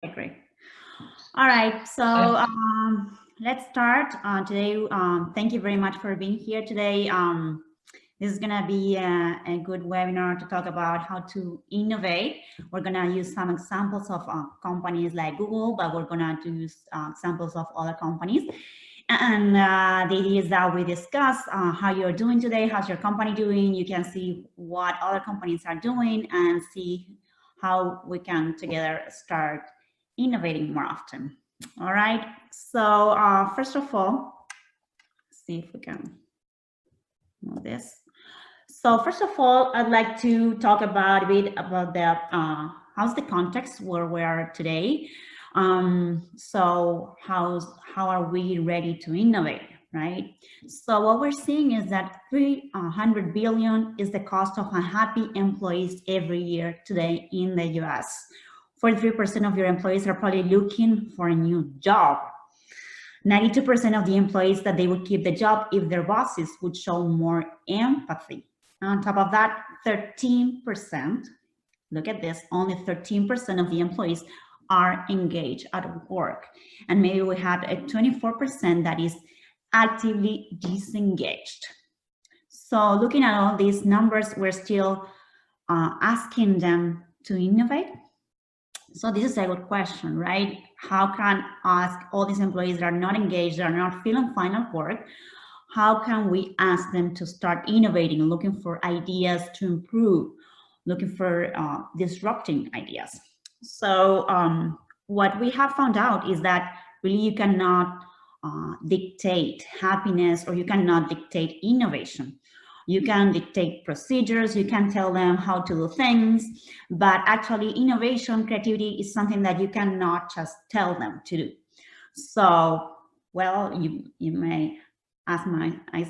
Okay, great. All right, so let's start today. Thank you very much for being here today. This is gonna be a good webinar to talk about how to innovate. We're gonna use some examples of companies like Google, but we're gonna use examples of other companies. And the idea is that we discuss how you're doing today, how's your company doing. You can see what other companies are doing and see how we can together start innovating more often. All right, so first of all, see if we can move this. So first of all, I'd like to talk about a bit about the how's the context where we are today. So how are we ready to innovate, right? So what we're seeing is that 300 billion is the cost of unhappy employees every year today in the US. 43% of your employees are probably looking for a new job. 92% of the employees that they would keep the job if their bosses would show more empathy. On top of that, 13%, look at this, only 13% of the employees are engaged at work. And maybe we have a 24% that is actively disengaged. So looking at all these numbers, we're still asking them to innovate. So this is a good question, right? How can ask all these employees that are not engaged, that are not feeling fine at work, how can we ask them to start innovating, looking for ideas to improve, looking for disrupting ideas? So what we have found out is that really you cannot dictate happiness, or you cannot dictate innovation. You can dictate procedures, you can tell them how to do things, but actually innovation, creativity is something that you cannot just tell them to do. So, well, you may ask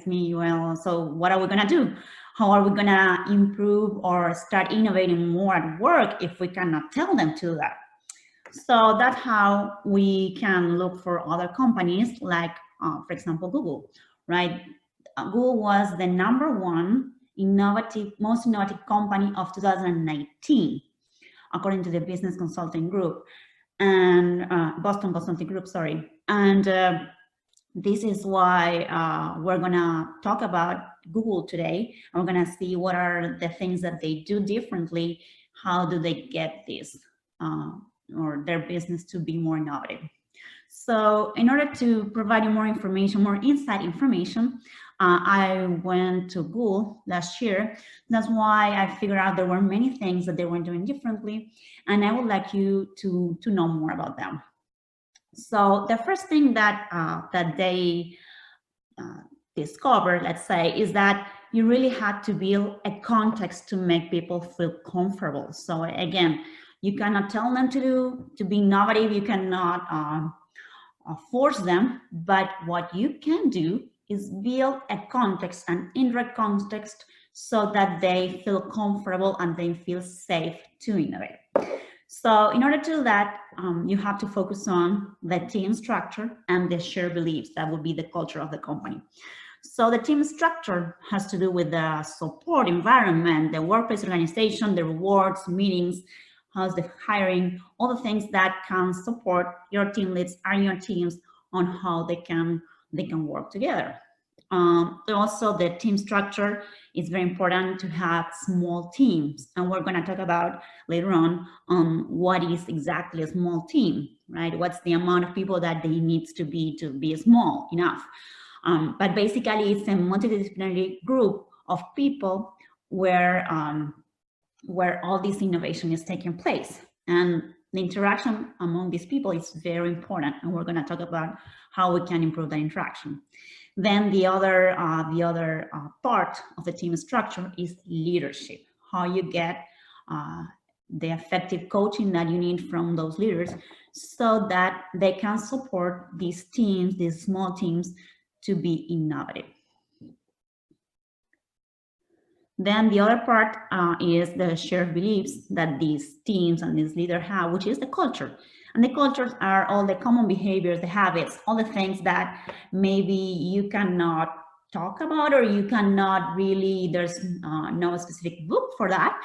me, well, so what are we gonna do? How are we gonna improve or start innovating more at work if we cannot tell them to do that? So that's how we can look for other companies like, for example, Google, right? Google was the #1 most innovative company of 2019, according to the Business Consulting Group and Boston Consulting Group, sorry. And this is why we're gonna talk about Google today. We're gonna see what are the things that they do differently. How do they get this or their business to be more innovative? So in order to provide you more information, more inside information, I went to Google last year. That's why I figured out there were many things that they were doing differently, and I would like you to know more about them. So the first thing that that they discovered, let's say, is that you really had to build a context to make people feel comfortable. So again, you cannot tell them to be innovative. You cannot force them, but what you can do is build a context, an indirect context, so that they feel comfortable and they feel safe to innovate. So in order to do that, you have to focus on the team structure and the shared beliefs. That would be the culture of the company. So the team structure has to do with the support environment, the workplace organization, the rewards, meetings, how's the hiring, all the things that can support your team leads and your teams on how they can work together. Also, the team structure is very important to have small teams, and we're going to talk about later on what is exactly a small team, right? What's the amount of people that they needs to be small enough. But basically, it's a multidisciplinary group of people where all this innovation is taking place. And the interaction among these people is very important, and we're going to talk about how we can improve that interaction. Then the other part of the team structure is leadership, how you get the effective coaching that you need from those leaders so that they can support these teams, these small teams, to be innovative. Then the other part is the shared beliefs that these teams and these leaders have, which is the culture. And the cultures are all the common behaviors, the habits, all the things that maybe you cannot talk about, or you cannot really, there's no specific book for that,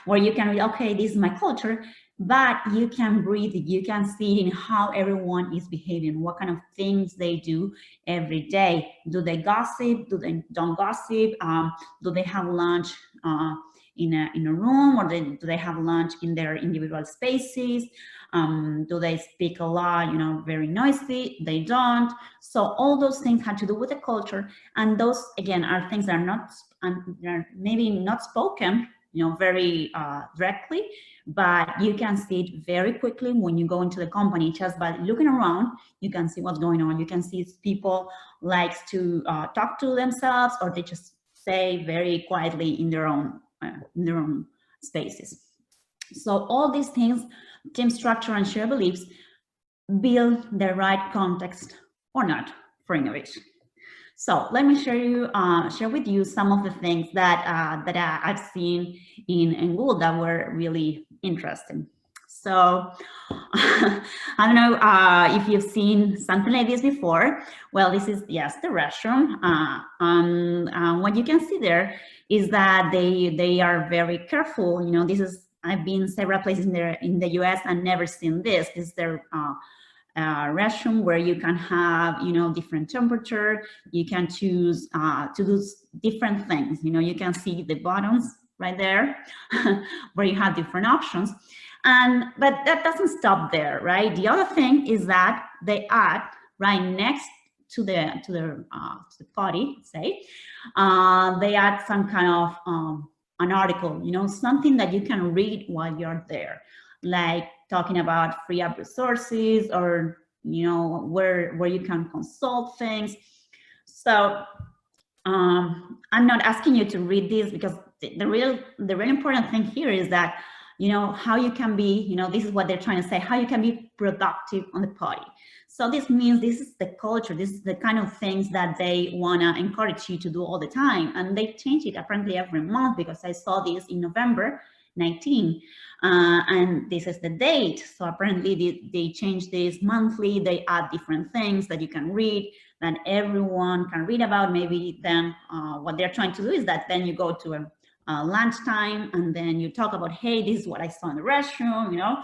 where you can read, okay, this is my culture, but you can breathe it. You can see in how everyone is behaving, what kind of things they do every day. Do they gossip? Do they don't gossip? Do they have lunch in a room, or do they have lunch in their individual spaces? Do they speak a lot, you know, very noisy? They don't. So all those things have to do with the culture, and those again are things that are not, they're maybe not spoken, you know, very directly, but you can see it very quickly when you go into the company. Just by looking around, you can see what's going on. You can see if people likes to talk to themselves, or they just say very quietly in their own spaces. So all these things, team structure and shared beliefs, build the right context or not for innovation. So let me share with you some of the things that I've seen in Google that were really interesting. So I don't know if you've seen something like this before. Well, this is, yes, the restroom. What you can see there is that they are very careful. You know, this is, I've been several places in the US and never seen this. This is their restroom where you can have, you know, different temperature. You can choose to do different things. You know, you can see the buttons right there where you have different options. But that doesn't stop there, right? The other thing is that they add right next to the potty, say, they add some kind of an article, you know, something that you can read while you're there, like talking about free up resources, or, you know, where you can consult things. So I'm not asking you to read this, because the real important thing here is that, you know, how you can be, you know, this is what they're trying to say, how you can be productive on the potty. So this means this is the culture, this is the kind of things that they want to encourage you to do all the time. And they change it apparently every month, because I saw this in November 19, and this is the date. So apparently they change this monthly. They add different things that you can read, that everyone can read about. Maybe then what they're trying to do is that then you go to a lunchtime, and then you talk about, hey, this is what I saw in the restroom, you know,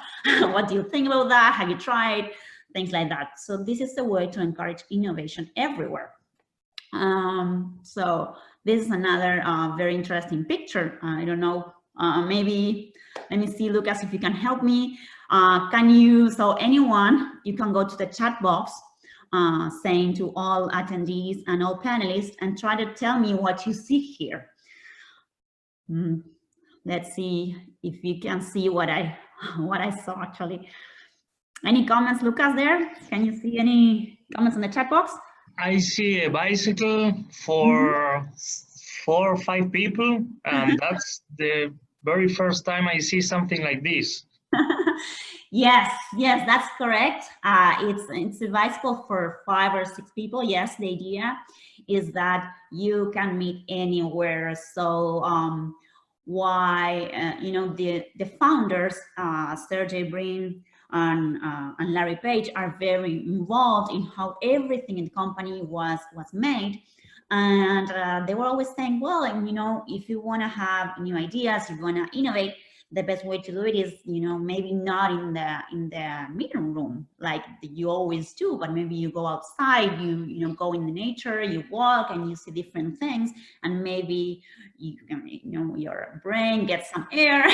what do you think about that? Have you tried? Things like that. So this is a way to encourage innovation everywhere. So this is another very interesting picture. I don't know, maybe, let me see, Lucas, if you can help me. Can you, so anyone, you can go to the chat box saying to all attendees and all panelists, and try to tell me what you see here. Let's see if you can see what I saw actually. Any comments, Lucas, there? Can you see any comments in the chat box? I see a bicycle for 4 or 5 people, and that's the very first time I see something like this. Yes, that's correct. It's a bicycle for 5 or 6 people. Yes, the idea is that you can meet anywhere. So you know, the founders, Sergey Brin and Larry Page, are very involved in how everything in the company was made. And they were always saying, well, you know, if you want to have new ideas, if you want to innovate, the best way to do it is, you know, maybe not in the meeting room like you always do, but maybe you go outside, you know, go in the nature, you walk and you see different things, and maybe you know, your brain gets some air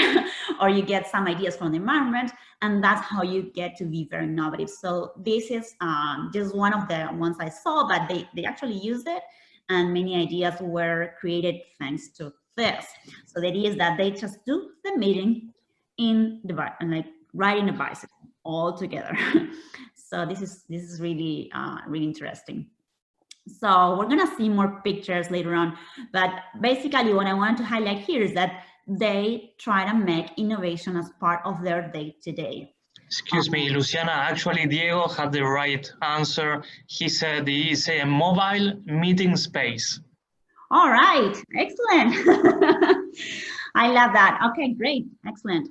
or you get some ideas from the environment, and that's how you get to be very innovative. So this is just one of the ones I saw, but they actually used it, and many ideas were created thanks to this. So the idea is that they just do the meeting in the like riding a bicycle all together. So this is really really interesting. So we're gonna see more pictures later on, but basically what I want to highlight here is that they try to make innovation as part of their day-to-day. Excuse me, Luciana, actually Diego had the right answer. He said it is a mobile meeting space. All right, excellent. I love that. Okay, great, excellent.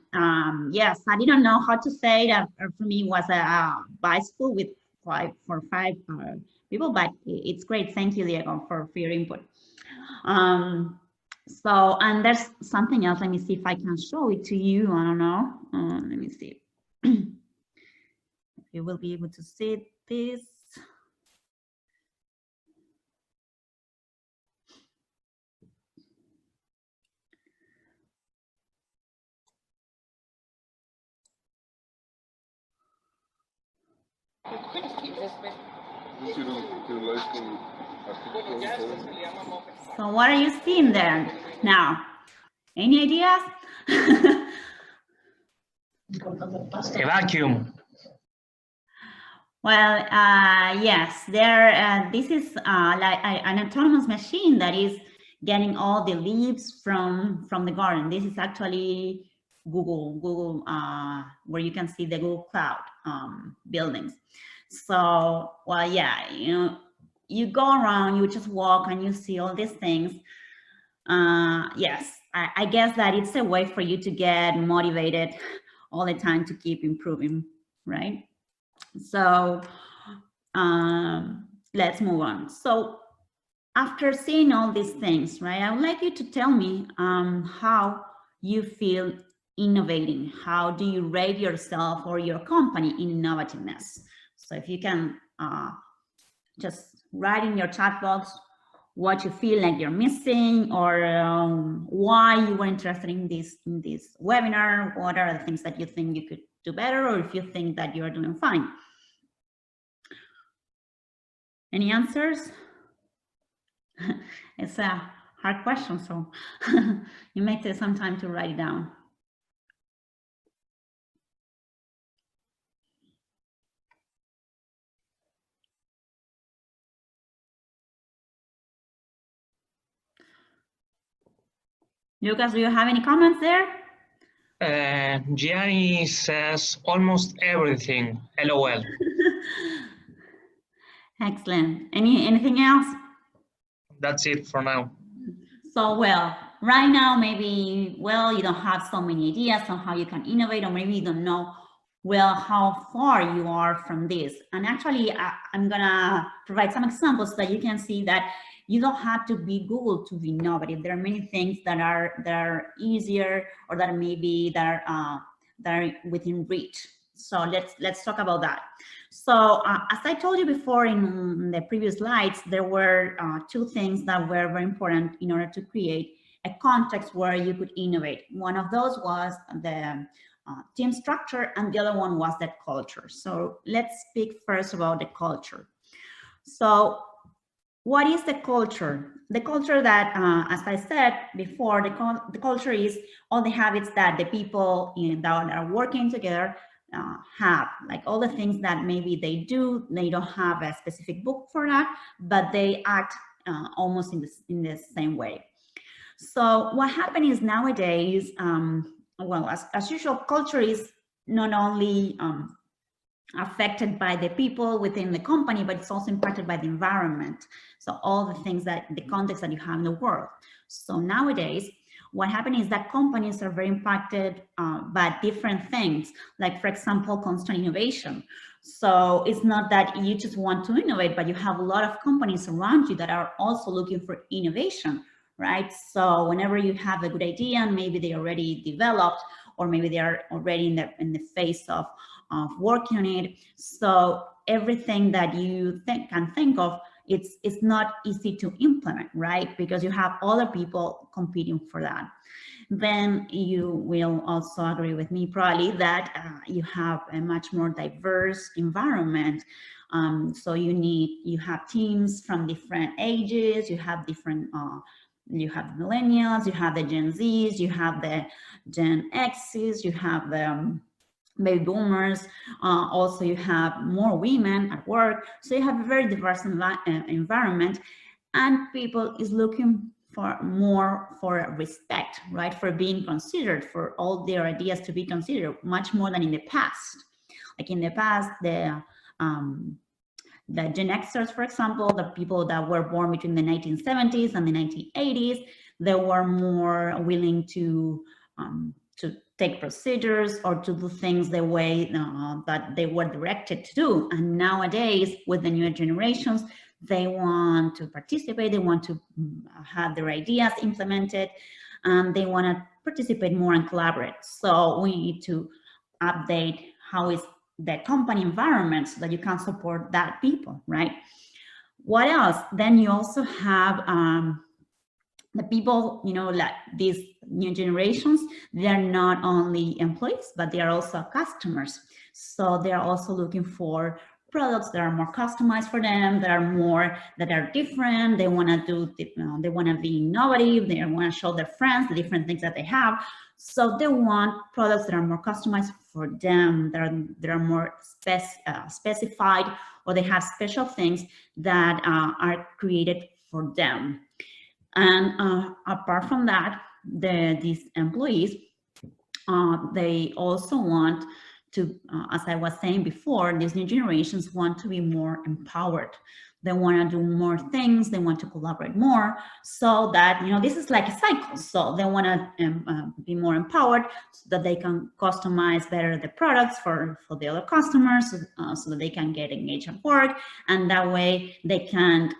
Yes, I didn't know how to say that. For me, it was a bicycle with 5 people, but it's great. Thank you, Diego, for your input. So, and there's something else. Let me see if I can show it to you. I don't know. Let me see. You will be able to see this. So what are you seeing there now? Any ideas? A vacuum. Well, yes, this is like an autonomous machine that is getting all the leaves from the garden. This is actually Google, where you can see the Google Cloud buildings. So, well, yeah, you go around, you just walk and you see all these things. Yes, I guess that it's a way for you to get motivated all the time to keep improving, right? So let's move on. So after seeing all these things, right, I would like you to tell me how you feel innovating. How do you rate yourself or your company in innovativeness? So if you can just write in your chat box what you feel like you're missing, or why you were interested in this webinar. What are the things that you think you could do better, or if you think that you're doing fine? Any answers? It's a hard question, so you may take some time to write it down. Lucas, do you have any comments there? Gianni says almost everything. LOL. Excellent. Anything else? That's it for now. So, well, right now, maybe, well, you don't have so many ideas on how you can innovate, or maybe you don't know, well, how far you are from this. And actually, I'm gonna provide some examples so that you can see that you don't have to be Google to be innovative. There are many things that are easier, or that maybe that are within reach. So let's talk about that. So as I told you before in the previous slides, there were two things that were very important in order to create a context where you could innovate. One of those was the team structure, and the other one was the culture. So let's speak first about the culture. So what is the culture? The culture that, as I said before, the culture is all the habits that the people that are working together have, like all the things that maybe they do. They don't have a specific book for that, but they act almost in the same way. So what happened is nowadays, well, as usual, culture is not only affected by the people within the company, but it's also impacted by the environment. So all the things that the context that you have in the world. So nowadays, what happened is that companies are very impacted by different things, like, for example, constant innovation. So it's not that you just want to innovate, but you have a lot of companies around you that are also looking for innovation, right? So whenever you have a good idea, and maybe they already developed, or maybe they are already in the phase of working on it. So everything that you can think of, it's not easy to implement, right? Because you have other people competing for that. Then you will also agree with me probably that you have a much more diverse environment. So you have teams from different ages, you have different you have millennials, you have the Gen Zs, you have the Gen Xs, you have the baby boomers. Also, you have more women at work. So you have a very diverse environment, and people is looking for more for respect, right? For being considered, for all their ideas to be considered, much more than in the past. Like in the past, the Gen Xers, for example, the people that were born between the 1970s and the 1980s, they were more willing to take procedures or to do things the way that they were directed to do. And nowadays, with the newer generations, They want to participate, they want to have their ideas implemented, and they want to participate more and collaborate. So we need to update how is the company environment so that you can support that people, right? What else? Then you also have the people, like these new generations, they're not only employees, but they are also customers. So they're also looking for products that are more customized for them, that are different. They want to do, they want to be innovative. They want to show their friends the different things that they have. So they want products that are more customized for them, that are more specified, or they have special things that are created for them. And apart from that, these employees, they also want to, as I was saying before, these new generations want to be more empowered. They want to do more things. They want to collaborate more, so that, this is like a cycle. So they want to be more empowered so that they can customize better the products for the other customers, so that they can get engaged at work, and that way they can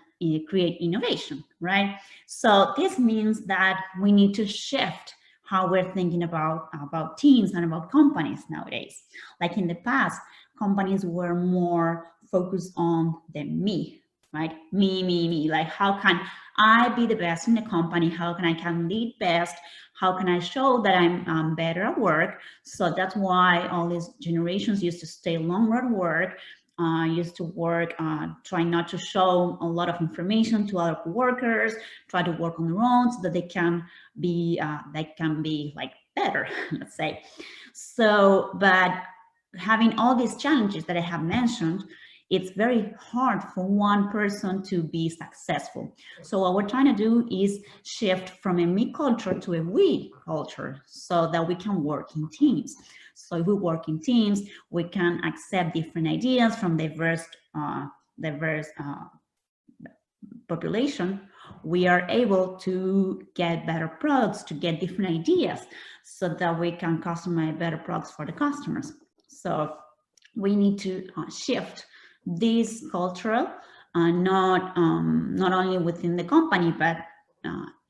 create innovation, right? So this means that we need to shift how we're thinking about teams and about companies nowadays. Like in the past, companies were more focused on the me, right? Me. Like, how can I be the best in the company? How can I lead best? How can I show that I'm better at work? So that's why all these generations used to stay longer at work, used to work, trying not to show a lot of information to other workers, try to work on their own so that they can be like better, let's say. So, but having all these challenges that I have mentioned, it's very hard for one person to be successful. So what we're trying to do is shift from a me culture to a we culture, so that we can work in teams. So if we work in teams, we can accept different ideas from diverse population. We are able to get better products, to get different ideas, so that we can customize better products for the customers. So we need to shift this culture, not only within the company, but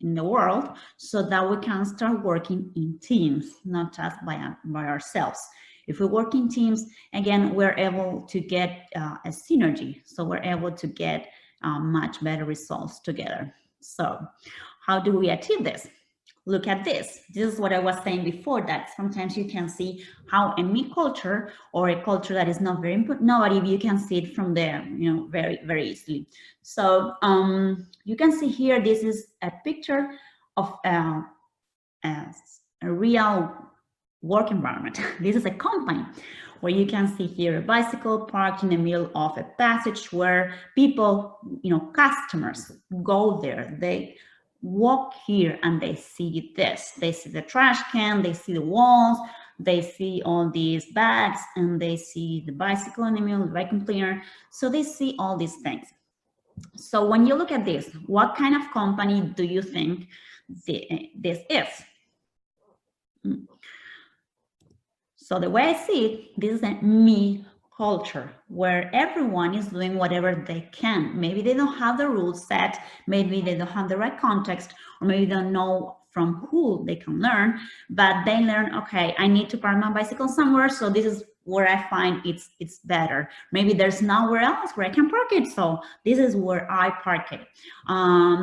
in the world, so that we can start working in teams, not just by ourselves. If we work in teams, again, we're able to get a synergy. So we're able to get much better results together. So how do we achieve this? Look at this. This is what I was saying before, that sometimes you can see how a me culture, or a culture that is not very innovative, you can see it from there, very, very easily. So you can see here, this is a picture of a real work environment. This is a company where you can see here a bicycle parked in the middle of a passage where people, customers go there. They walk here and they see this. They see the trash can, they see the walls, they see all these bags, and they see the bicycle in the middle, the vacuum cleaner. So they see all these things. So when you look at this, what kind of company do you think this is? So the way I see it, this is a me culture, where everyone is doing whatever they can. Maybe they don't have the rules set, maybe they don't have the right context, or maybe they don't know from who they can learn, but they learn, okay, I need to park my bicycle somewhere, so this is where I find it's better. Maybe there's nowhere else where I can park it, so this is where I park it.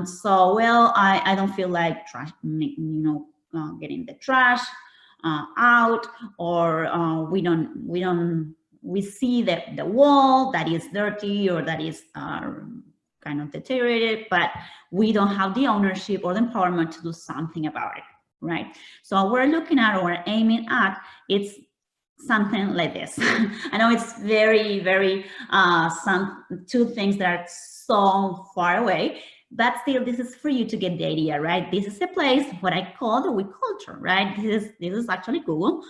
So, well, I don't feel like trash, getting the trash out, or we see that the wall that is dirty, or that is kind of deteriorated, but we don't have the ownership or the empowerment to do something about it, right? So we're looking at, or we're aiming at, it's something like this. I know it's very, very two things that are so far away, but still, this is for you to get the idea, right? This is a place, what I call the we culture, right? This is actually Google.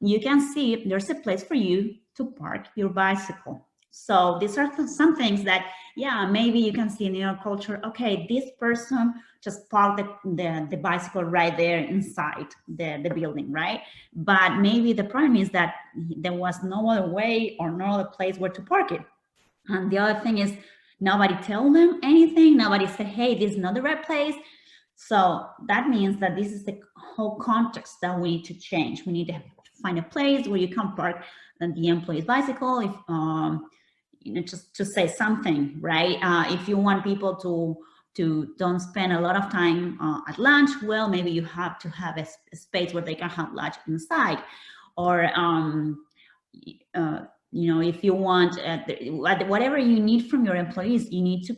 You can see there's a place for you to park your bicycle. So these are some things that, yeah, maybe you can see in your culture, okay, this person just parked the bicycle right there inside the building, right? But maybe the problem is that there was no other way or no other place where to park it. And the other thing is, Nobody tell them anything. Nobody said, hey, this is not the right place. So that means that this is the whole context that we need to change. We need to find a place where you can park the employee's bicycle, if just to say something, right? If you want people to don't spend a lot of time at lunch, well, maybe you have to have a space where they can have lunch inside, or if you want whatever you need from your employees, you need to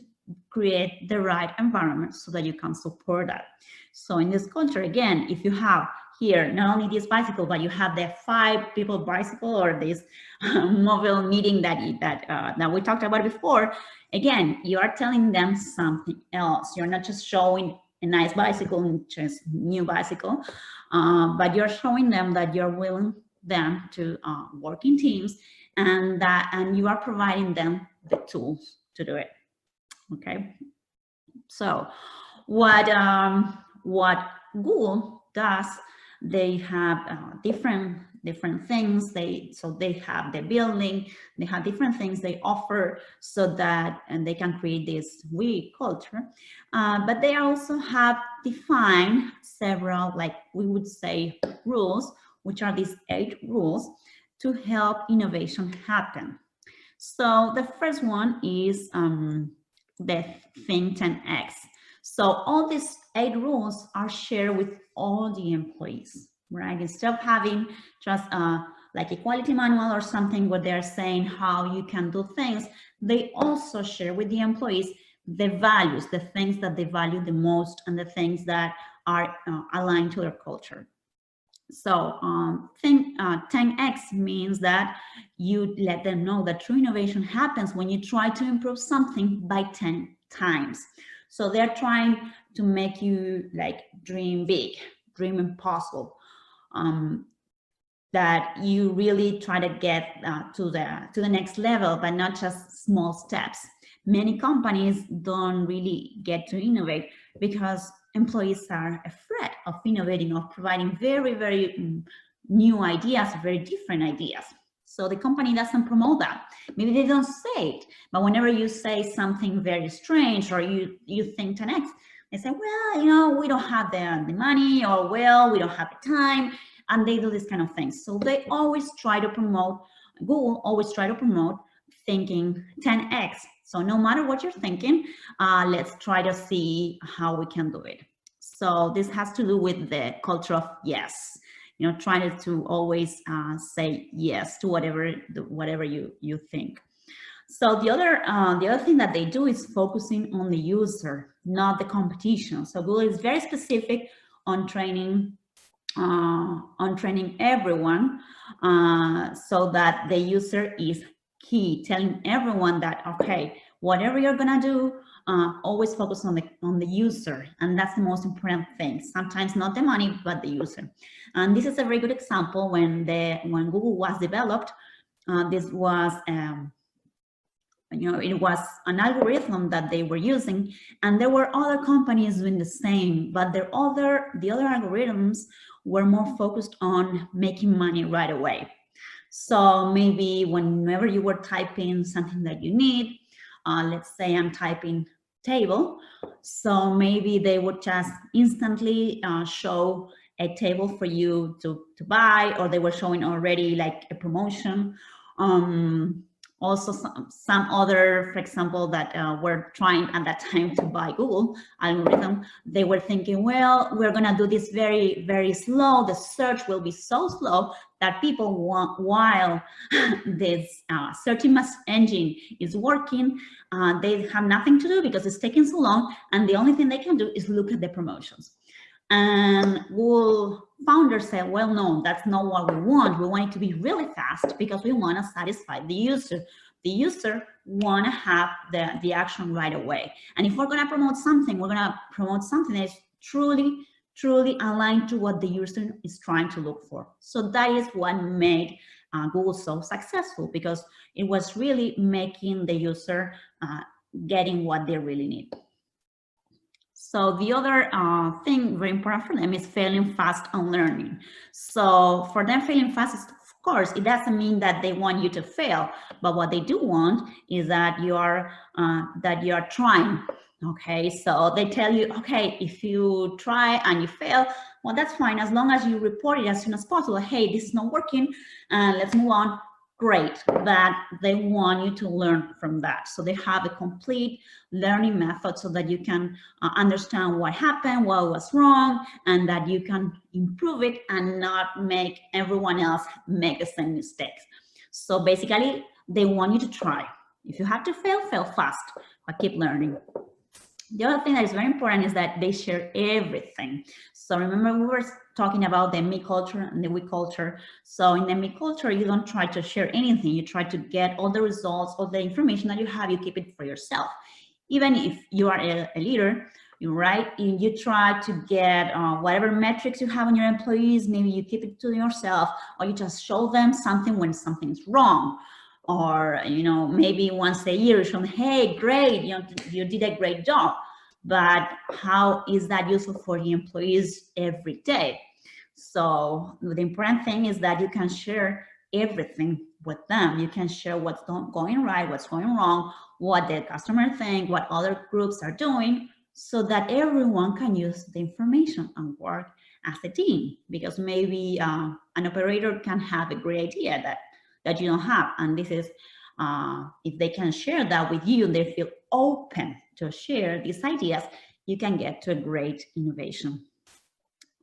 create the right environment so that you can support that. So in this culture, again, if you have here not only this bicycle, but you have the 5 people bicycle, or this mobile meeting that we talked about before, again, you are telling them something else. You're not just showing a nice bicycle, just new bicycle, but you're showing them that you're willing them to work in teams, and you are providing them the tools to do it. Okay, so what Google does, they have different things. They have the building, they have different things they offer, so that and they can create this we culture, but they also have defined several, like we would say, rules, which are these 8 rules to help innovation happen. So the first one is the Think 10X. So all these 8 rules are shared with all the employees, right? Instead of having just like a quality manual or something where they're saying how you can do things, they also share with the employees the values, the things that they value the most, and the things that are aligned to their culture. So Think 10X means that you let them know that true innovation happens when you try to improve something by 10 times. So they're trying to make you like dream big, dream impossible, that you really try to get to the next level, but not just small steps. Many companies don't really get to innovate because employees are afraid of innovating, of providing very, very new ideas, very different ideas. So the company doesn't promote that. Maybe they don't say it, but whenever you say something very strange, or you think 10X, they say, well, we don't have the money, or well, we don't have the time, and they do this kind of things. So they always try to promote, Google always try to promote thinking 10X. So no matter what you're thinking, let's try to see how we can do it. So this has to do with the culture of yes, trying to always say yes to whatever you think. So the other thing that they do is focusing on the user, not the competition. So Google is very specific on training everyone, so that the user is key, telling everyone that, okay, whatever you're gonna do, always focus on the user, and that's the most important thing. Sometimes not the money, but the user. And this is a very good example. When Google was developed, this was it was an algorithm that they were using, and there were other companies doing the same, but the other algorithms were more focused on making money right away. So maybe whenever you were typing something that you need, let's say I'm typing table, so maybe they would just instantly show a table for you to buy, or they were showing already like a promotion. Also some other, for example, that were trying at that time to buy Google algorithm, they were thinking, well, we're gonna do this very, very slow. The search will be so slow that people want, while this searching engine is working, they have nothing to do because it's taking so long, and the only thing they can do is look at the promotions. And Google founders said, well, no, that's not what we want. We want it to be really fast because we want to satisfy the user. The user want to have the action right away. And if we're going to promote something, we're going to promote something that is truly, truly aligned to what the user is trying to look for. So that is what made Google so successful, because it was really making the user getting what they really need. So the other thing very important for them is failing fast on learning. So for them, failing fast is, of course, it doesn't mean that they want you to fail, but what they do want is that you are trying. Okay, so they tell you, okay, if you try and you fail, well, that's fine, as long as you report it as soon as possible. Hey, this is not working, and let's move on. Great, but they want you to learn from that. So they have a complete learning method so that you can understand what happened, what was wrong, and that you can improve it and not make everyone else make the same mistakes. So basically, they want you to try. If you have to fail, fail fast, but keep learning. The other thing that is very important is that they share everything. So remember, we were talking about the me culture and the we culture. So in the me culture, you don't try to share anything. You try to get all the results, all the information that you have, you keep it for yourself. Even if you are a leader, right? You try to get whatever metrics you have on your employees, maybe you keep it to yourself, or you just show them something when something's wrong. Or, you know, maybe once a year you show them, hey, great, you know, you did a great job. But how is that useful for the employees every day? So the important thing is that you can share everything with them. You can share what's going right, what's going wrong, what the customer think, what other groups are doing, so that everyone can use the information and work as a team. Because maybe an operator can have a great idea that you don't have, and this is if they can share that with you and they feel open to share these ideas, you can get to a great innovation.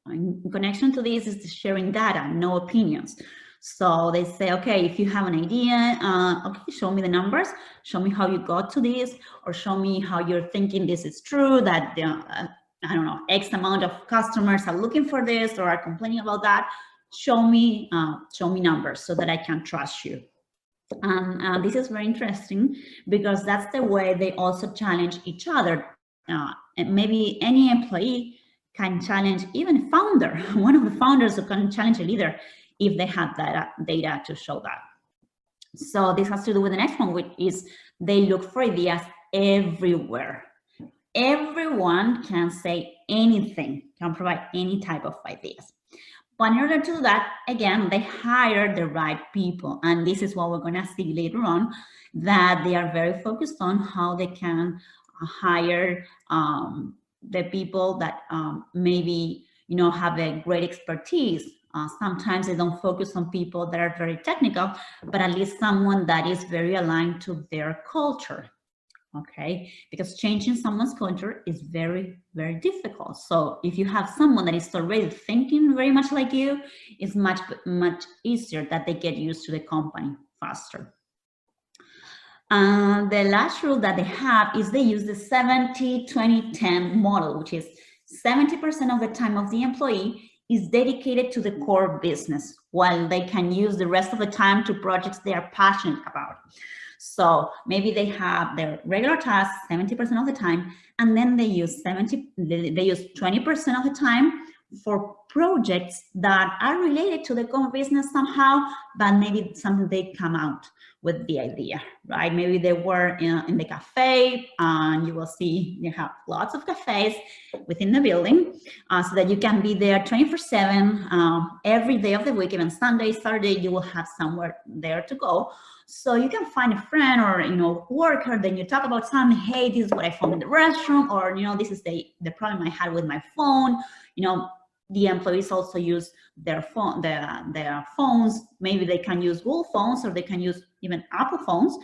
In connection to this is sharing data, no opinions. So they say, okay, if you have an idea, okay, show me the numbers, show me how you got to this, or show me how you're thinking this is true, that I don't know, X amount of customers are looking for this or are complaining about that. Show me numbers so that I can trust you. And this is very interesting because that's the way they also challenge each other. And maybe any employee can challenge even a founder, one of the founders who can challenge a leader if they have data to show that. So this has to do with the next one, which is they look for ideas everywhere. Everyone can say anything, can provide any type of ideas. But in order to do that, again, they hire the right people. And this is what we're going to see later on, that they are very focused on how they can hire the people that maybe, you know, have a great expertise. Sometimes they don't focus on people that are very technical, but at least someone that is very aligned to their culture. Okay, because changing someone's culture is very, very difficult. So if you have someone that is already thinking very much like you, it's much, much easier that they get used to the company faster. The last rule that they have is they use the 70-20-10 model, which is 70% of the time of the employee is dedicated to the core business, while they can use the rest of the time to projects they are passionate about. So maybe they have their regular tasks 70% of the time, and then they use 20% of the time for projects that are related to the core business somehow, but maybe something they come out with the idea, right? Maybe they were in the cafe, and you will see they have lots of cafes within the building, so that you can be there 24/7 every day of the week. Even Sunday, Saturday, you will have somewhere there to go. So you can find a friend or, you know, worker, then you talk about something, hey, this is what I found in the restroom, or, you know, this is the problem I had with my phone. You know, the employees also use their phone, their phones. Maybe they can use Google phones, or they can use even Apple phones,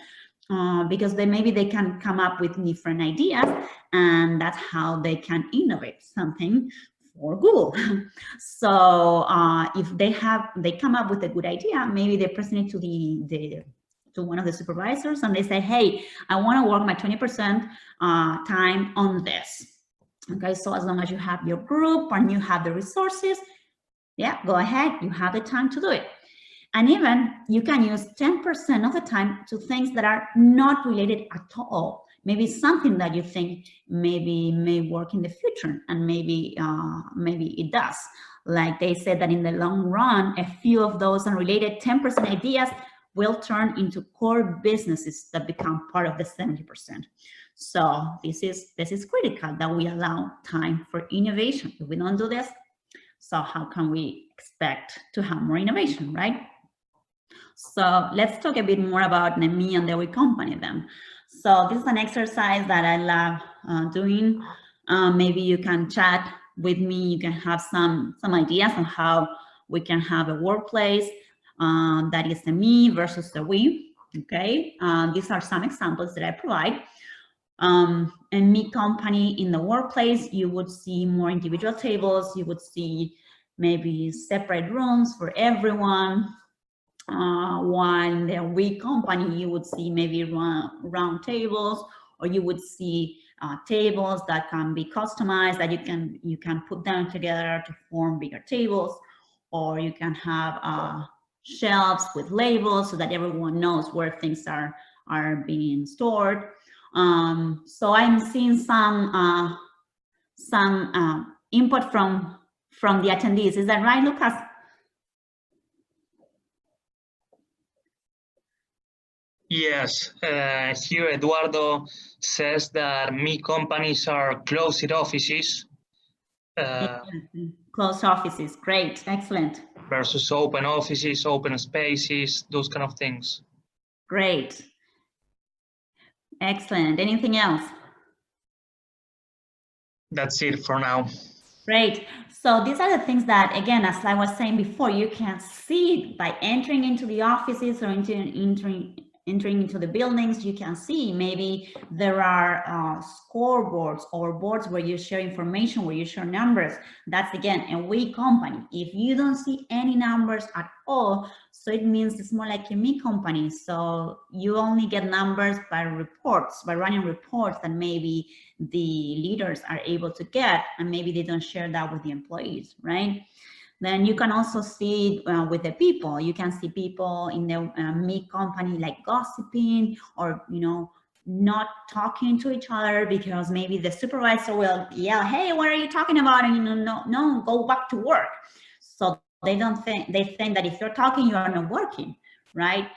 because maybe they can come up with different ideas, and that's how they can innovate something for Google. So if they come up with a good idea, maybe they present it to one of the supervisors, and they say, hey, I want to work my 20% time on this. Okay, so as long as you have your group and you have the resources, yeah, go ahead, you have the time to do it. And even you can use 10% of the time to things that are not related at all. Maybe something that you think maybe may work in the future, and maybe it does. Like they said that in the long run, a few of those unrelated 10% ideas will turn into core businesses that become part of the 70%. So this is critical, that we allow time for innovation. If we don't do this, so how can we expect to have more innovation, right? So let's talk a bit more about me and the we company then. So this is an exercise that I love doing. Maybe you can chat with me. You can have some ideas on how we can have a workplace that is the me versus the we. Okay, these are some examples that I provide. A me company in the workplace, you would see more individual tables. You would see maybe separate rooms for everyone. While in the we company, you would see maybe round tables, or you would see tables that can be customized, that you can put them together to form bigger tables, or you can have shelves with labels so that everyone knows where things are being stored. So I'm seeing some input from the attendees. Is that right, Lucas? Yes, here Eduardo says that me companies are closed offices Closed offices, great, excellent. versus open offices, open spaces, those kind of things. Great, excellent. Anything else? That's it for now. Great. So these are the things that, again, as I was saying before, you can see by entering into the offices or entering into the buildings. You can see maybe there are scoreboards or boards where you share information, where you share numbers. That's, again, a we company. If you don't see any numbers at all, so it means it's more like a me company. So you only get numbers by reports, by running reports that maybe the leaders are able to get, and maybe they don't share that with the employees, right? Then you can also see with the people. You can see people in the me company like gossiping, or not talking to each other because maybe the supervisor will yell, "Hey, what are you talking about?" And no, go back to work. So they think that if you're talking, you are not working, right?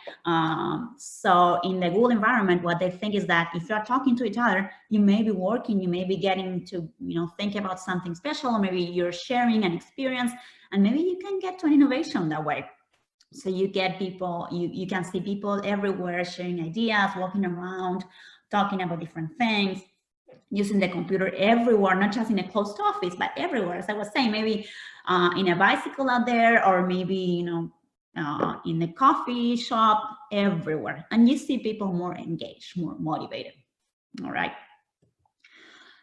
So in the Google environment, what they think is that if you're talking to each other, you may be working, you may be getting to think about something special, or maybe you're sharing an experience, and maybe you can get to an innovation that way. So you get people, you can see people everywhere sharing ideas, walking around, talking about different things, using the computer everywhere, not just in a closed office, but everywhere. As I was saying, maybe in a bicycle out there, or maybe in a coffee shop, everywhere. And you see people more engaged, more motivated. All right.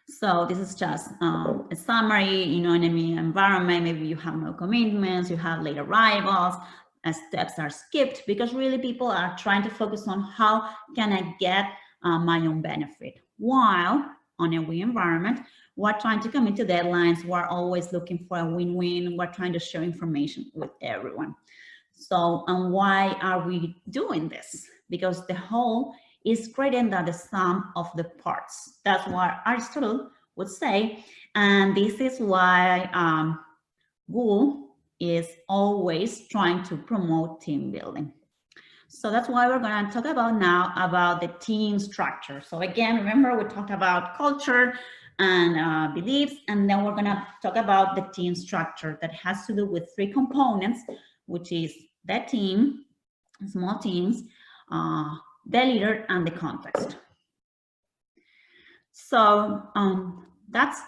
So this is just a summary, in a environment. Maybe you have no commitments, you have late arrivals, steps are skipped, because really people are trying to focus on how can I get my own benefit. While on a we environment, we're trying to commit to deadlines, we're always looking for a win-win, we're trying to share information with everyone. So, and why are we doing this? Because the whole is greater than the sum of the parts. That's what Aristotle would say. And this is why Google is always trying to promote team building. So that's why we're going to talk about now about the team structure. So again, remember, we talked about culture and beliefs, and then we're going to talk about the team structure that has to do with three components, which is the team, small teams, the leader, and the context. So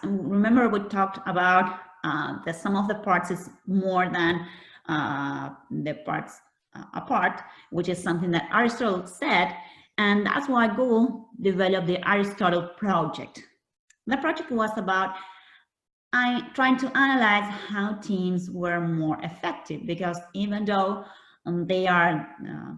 remember, we talked about the sum of the parts is more than the parts apart, which is something that Aristotle said, and that's why Google developed the Aristotle project. The project was about trying to analyze how teams were more effective, because even though they are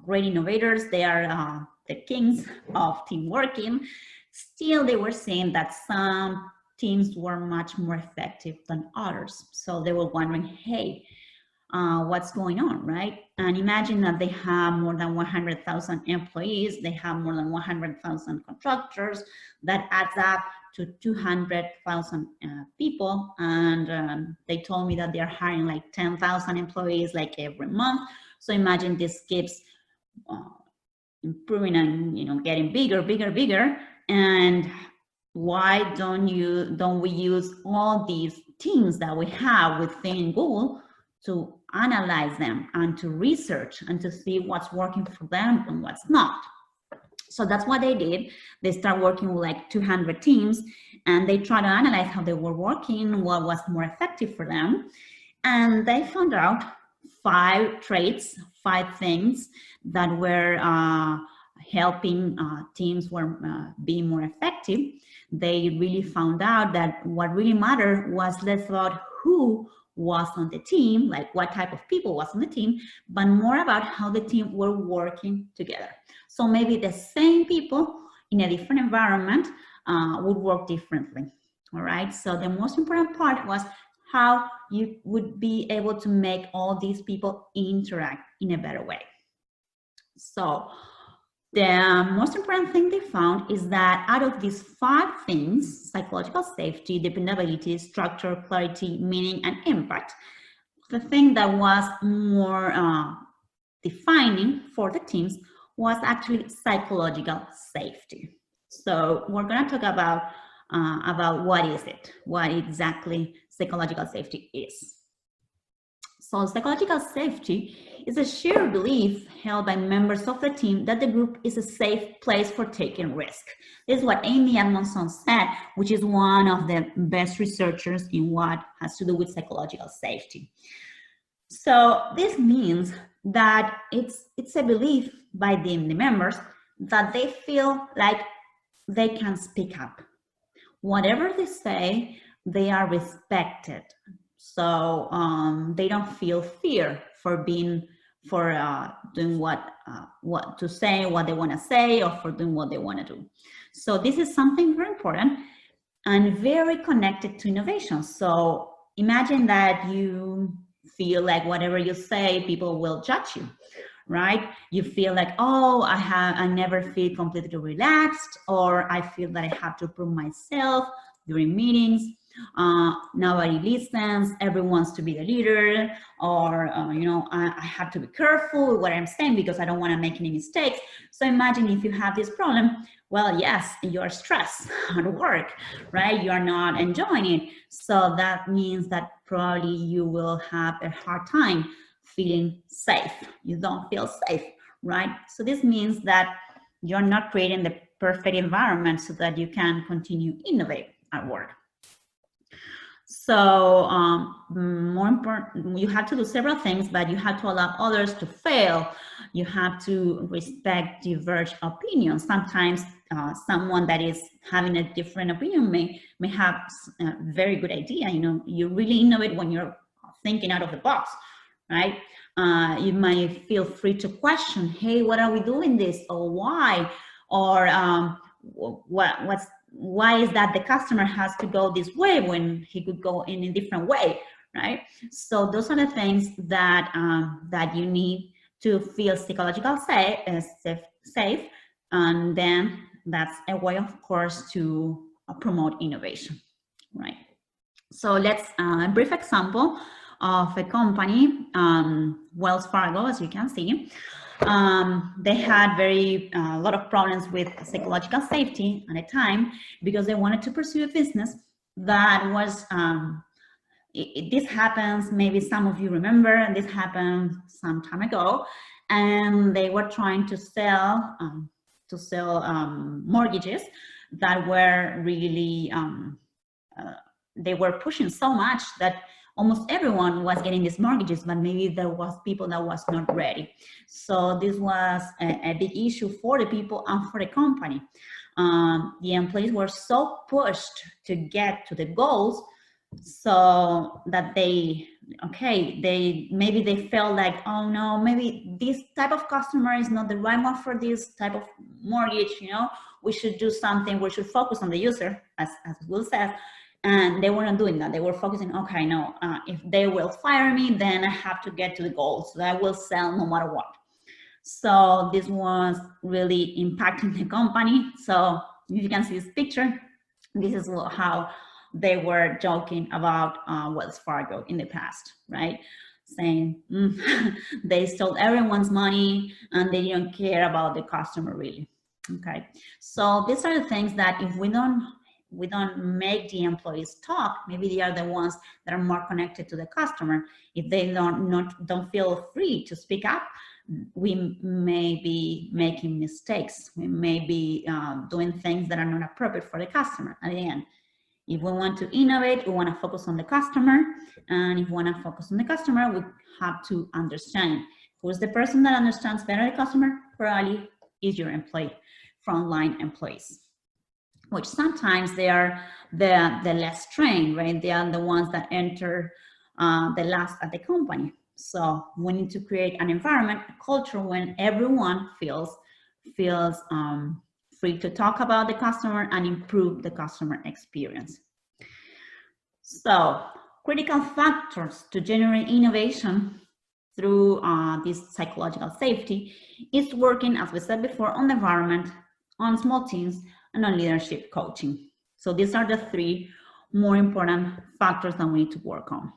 great innovators, they are the kings of team working, still they were saying that some teams were much more effective than others. So they were wondering, hey, what's going on, right? And imagine that they have more than 100,000 employees, they have more than 100,000 contractors, that adds up to 200,000 people, and they told me that they're hiring like 10,000 employees like every month. So imagine this keeps improving and getting bigger, and why don't we use all these teams that we have within Google to analyze them and to research and to see what's working for them and what's not. So that's what they did. They start working with like 200 teams, and they try to analyze how they were working, what was more effective for them. And they found out 5 traits, 5 things that were helping teams were being more effective. They really found out that what really mattered was less about who was on the team, like what type of people was on the team, but more about how the team were working together. So maybe the same people in a different environment would work differently. All right. So the most important part was how you would be able to make all these people interact in a better way. So the most important thing they found is that out of these 5 things, psychological safety, dependability, structure, clarity, meaning, and impact, the thing that was more defining for the teams was actually psychological safety. So we're going to talk about what is it, what exactly psychological safety is. So psychological safety is a shared belief held by members of the team that the group is a safe place for taking risk. This is what Amy Edmondson said, which is one of the best researchers in what has to do with psychological safety. So this means that it's a belief by the members that they feel like they can speak up. Whatever they say, they are respected. So they don't feel fear for doing what to say, what they want to say, or for doing what they want to do. So this is something very important and very connected to innovation. So imagine that you feel like whatever you say, people will judge you, right? You feel like, oh, I never feel completely relaxed, or I feel that I have to prove myself during meetings. Nobody listens, everyone wants to be the leader, or I have to be careful with what I'm saying because I don't want to make any mistakes. So imagine if you have this problem, well, yes, you're stressed at work, right? You're not enjoying it. So that means that probably you will have a hard time feeling safe. You don't feel safe, right? So this means that you're not creating the perfect environment so that you can continue innovate at work. So more important, you have to do several things, but you have to allow others to fail. You have to respect diverse opinions. Sometimes someone that is having a different opinion may have a very good idea. You really innovate when you're thinking out of the box, right? You might feel free to question, hey, what are we doing this, or why, or why is that the customer has to go this way when he could go in a different way, right? So those are the things that that you need to feel psychological safe, and then that's a way, of course, to promote innovation, right? So let's a brief example of a company, Wells Fargo, as you can see. They had a lot of problems with psychological safety at a time because they wanted to pursue a business that was, this happens, maybe some of you remember, this happened some time ago, and they were trying to sell mortgages that were really, they were pushing so much that almost everyone was getting these mortgages, but maybe there was people that was not ready. So this was a big issue for the people and for the company. The employees were so pushed to get to the goals, so that maybe they felt like, oh no, maybe this type of customer is not the right one for this type of mortgage. We should do something. We should focus on the user, as Will said. And they weren't doing that. They were focusing, okay, no, if they will fire me, then I have to get to the goals. So I will sell no matter what. So this was really impacting the company. So if you can see this picture, this is how they were joking about Wells Fargo in the past, right? Saying they stole everyone's money and they didn't care about the customer really. Okay, so these are the things that if we don't we don't make the employees talk, maybe they are the ones that are more connected to the customer. If they don't feel free to speak up, we may be making mistakes. We may be doing things that are not appropriate for the customer. At the end, if we want to innovate, we want to focus on the customer. And if we want to focus on the customer, we have to understand who's the person that understands better the customer. Probably is your employee, frontline employees, which sometimes they are the less trained, right? They are the ones that enter the last at the company. So we need to create an environment, a culture when everyone feels free to talk about the customer and improve the customer experience. So critical factors to generate innovation through this psychological safety is working, as we said before, on the environment, on small teams, and on leadership coaching. So these are the three more important factors that we need to work on.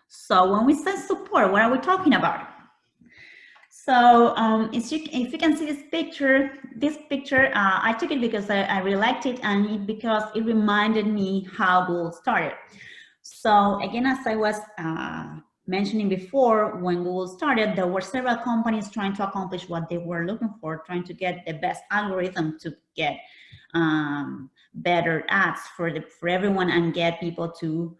So when we say support, what are we talking about? So if you can see this picture, I took it because I really liked it, and because it reminded me how Google started. So again, as I was mentioning before, when Google started, there were several companies trying to accomplish what they were looking for, trying to get the best algorithm to get better ads for everyone and get people to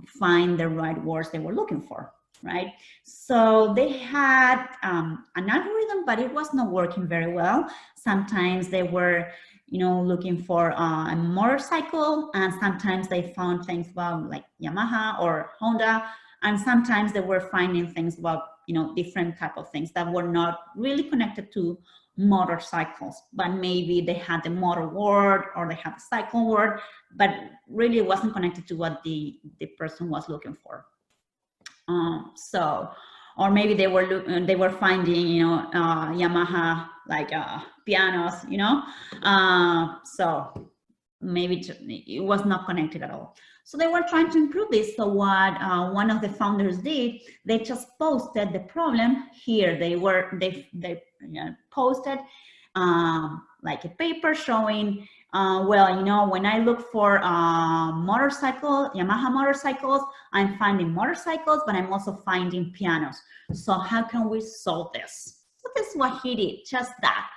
find the right words they were looking for, right? So they had an algorithm, but it was not working very well. Sometimes they were, looking for a motorcycle, and sometimes they found things about like Yamaha or Honda, and sometimes they were finding things about, different type of things that were not really connected to motorcycles, but maybe they had the motor word or they had the cycle word, but really it wasn't connected to what the person was looking for. Or maybe they were finding, Yamaha like pianos, so maybe it was not connected at all. So they were trying to improve this. So what one of the founders did, they just posted the problem here. They posted like a paper showing, when I look for Yamaha motorcycles, I'm finding motorcycles, but I'm also finding pianos. So how can we solve this? So this is what he did, just that.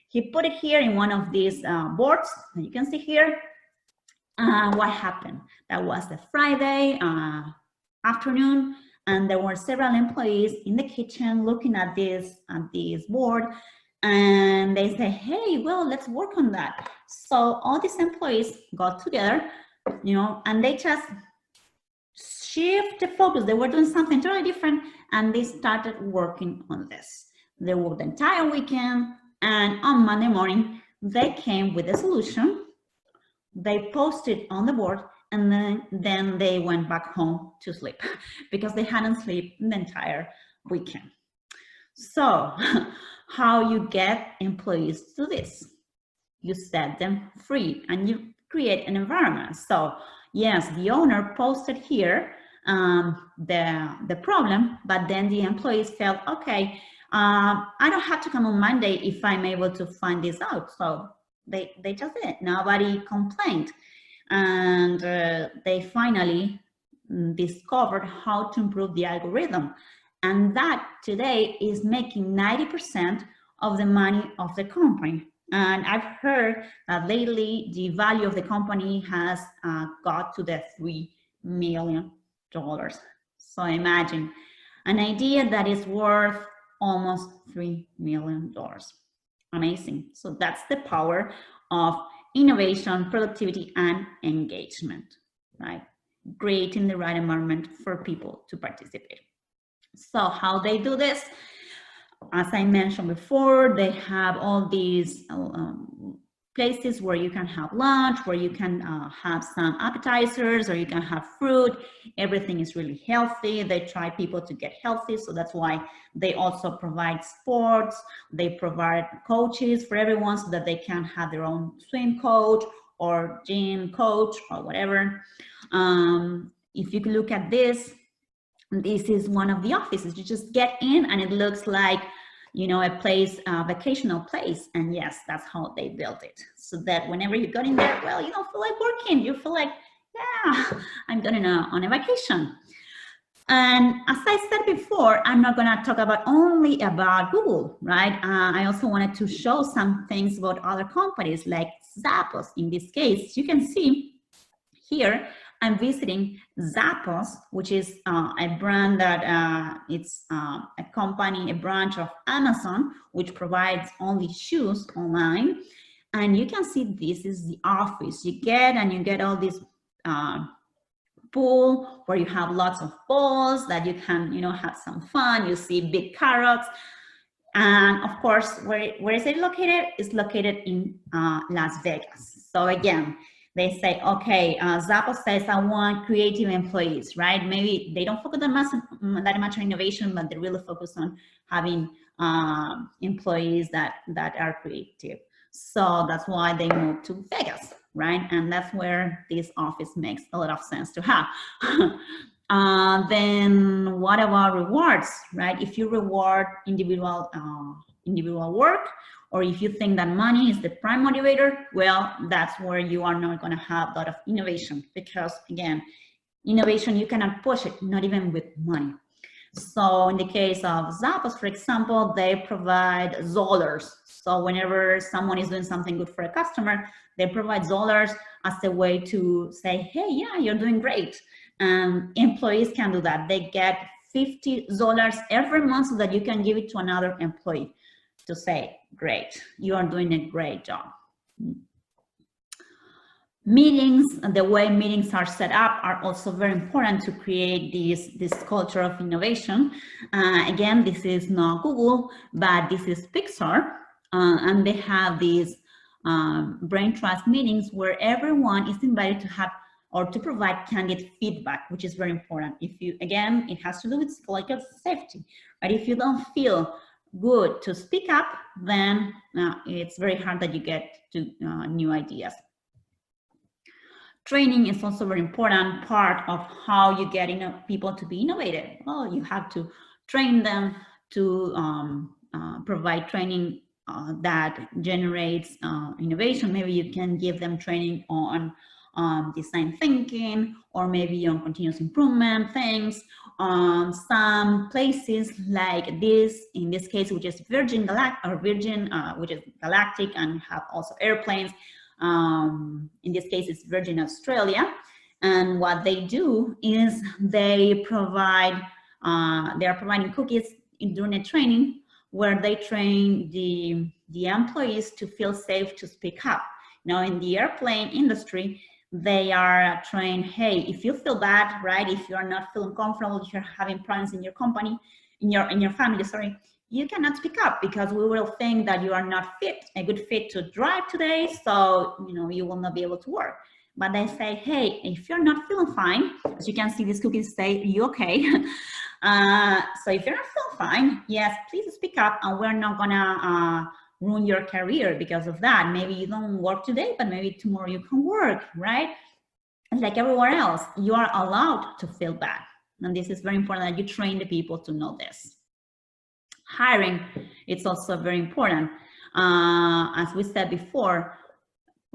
He put it here in one of these boards that you can see here. What happened? That was the Friday afternoon, and there were several employees in the kitchen looking at this board, and they say, hey, well, let's work on that. So all these employees got together, and they just shift the focus. They were doing something totally different, and they started working on this. They worked the entire weekend, and on Monday morning, they came with a solution. They posted on the board, and then they went back home to sleep because they hadn't slept the entire weekend. So how you get employees to do this? You set them free and you create an environment. So yes, the owner posted here the problem, but then the employees felt, okay, I don't have to come on Monday if I'm able to find this out. So they just did it. Nobody complained. And they finally discovered how to improve the algorithm. And that today is making 90% of the money of the company. And I've heard that lately the value of the company has got to the $3 million. So imagine an idea that is worth almost $3 million. Amazing. So that's the power of innovation, productivity, and engagement, right? Creating the right environment for people to participate. So how they do this? As I mentioned before, they have all these places where you can have lunch, where you can have some appetizers, or you can have fruit. Everything is really healthy. They try people to get healthy, so that's why they also provide sports. They provide coaches for everyone so that they can have their own swim coach or gym coach or whatever. If you can look at this is one of the offices. You just get in and it looks like you know, a place, a vacational place. And yes, that's how they built it. So that whenever you got in there, well, you don't feel like working. You feel like, yeah, I'm going on a vacation. And as I said before, I'm not going to talk only about Google, right? I also wanted to show some things about other companies like Zappos. In this case, you can see here, I'm visiting Zappos, which is a brand that it's a company, a branch of Amazon, which provides only shoes online. And you can see this is the office. You get all these pool where you have lots of balls that you can, you know, have some fun. You see big carrots. And of course, where is it located? It's located in Las Vegas. So again, they say, okay, Zappos says I want creative employees, right? Maybe they don't focus that much on innovation, but they really focus on having employees that are creative. So that's why they moved to Vegas, right? And that's where this office makes a lot of sense to have. Then what about rewards, right? If you reward individual work, or if you think that money is the prime motivator, well, that's where you are not going to have a lot of innovation, because again, innovation, you cannot push it, not even with money. So in the case of Zappos, for example, they provide Zollers. So whenever someone is doing something good for a customer, they provide Zollers as a way to say, hey, yeah, you're doing great. And employees can do that. They get $50 every month so that you can give it to another employee to say, great, you are doing a great job. Meetings, the way meetings are set up are also very important to create this culture of innovation. Again, this is not Google, but this is Pixar. And they have these brain trust meetings where everyone is invited to have or to provide candid feedback, which is very important. If you, again, it has to do with psychological safety, but if you don't feel good to speak up, then it's very hard that you get to new ideas. Training is also a very important part of how you get people to be innovative. Well, you have to train them to provide training that generates innovation. Maybe you can give them training on design thinking, or maybe on continuous improvement things. Some places like this, in this case, which is Virgin which is galactic and have also airplanes. In this case, it's Virgin Australia. And what they do is they are providing cookies during a training where they train the employees to feel safe to speak up. Now, in the airplane industry, they are trained, hey, if you feel bad, right? If you're not feeling comfortable, if you're having problems in your company, in your family, sorry, you cannot speak up because we will think that you are not a good fit to drive today. So, you know, you will not be able to work. But they say, hey, if you're not feeling fine, as you can see, these cookies say, you okay? So if you're not feeling fine, yes, please speak up, and we're not gonna ruin your career because of that. Maybe you don't work today, but maybe tomorrow you can work, right? Like everywhere else, you are allowed to feel bad. And this is very important that you train the people to know this. Hiring, it's also very important. As we said before,